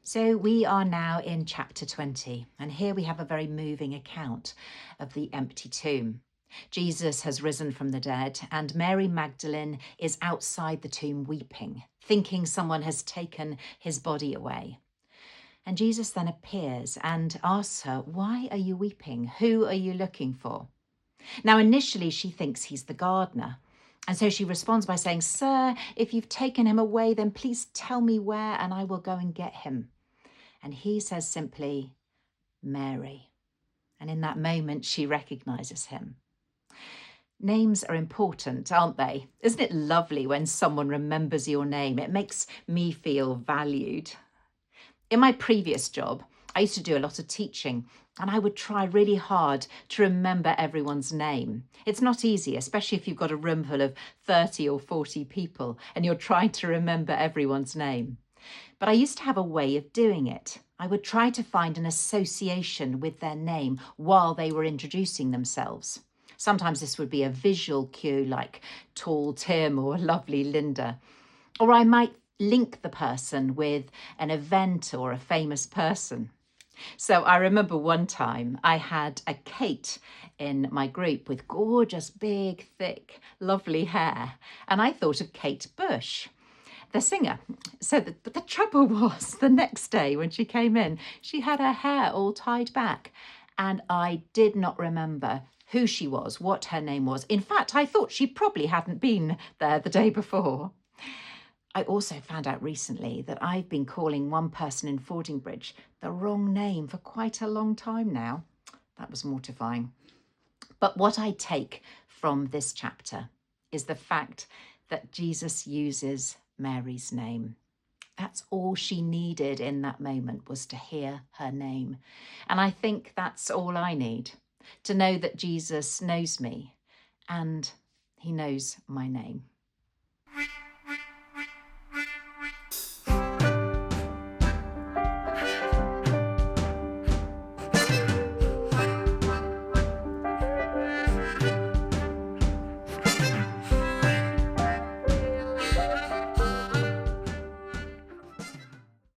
So we are now in chapter 20, and here we have a very moving account of the empty tomb. Jesus has risen from the dead, and Mary Magdalene is outside the tomb weeping, thinking someone has taken his body away. And Jesus then appears and asks her, "Why are you weeping? Who are you looking for?" Now, initially, she thinks he's the gardener. And so she responds by saying, "Sir, if you've taken him away, then please tell me where and I will go and get him." And he says simply, "Mary." And in that moment, she recognizes him. Names are important, aren't they? Isn't it lovely when someone remembers your name? It makes me feel valued. In my previous job, I used to do a lot of teaching, and I would try really hard to remember everyone's name. It's not easy, especially if you've got a room full of 30 or 40 people and you're trying to remember everyone's name. But I used to have a way of doing it. I would try to find an association with their name while they were introducing themselves. Sometimes this would be a visual cue like tall Tim or lovely Linda. Or I might link the person with an event or a famous person. So I remember one time I had a Kate in my group with gorgeous, big, thick, lovely hair. And I thought of Kate Bush, the singer. But the trouble was the next day when she came in, she had her hair all tied back. And I did not remember who she was, what her name was. In fact, I thought she probably hadn't been there the day before. I also found out recently that I've been calling one person in Fordingbridge the wrong name for quite a long time now. That was mortifying. But what I take from this chapter is the fact that Jesus uses Mary's name. That's all she needed in that moment, was to hear her name. And I think that's all I need, to know that Jesus knows me and he knows my name.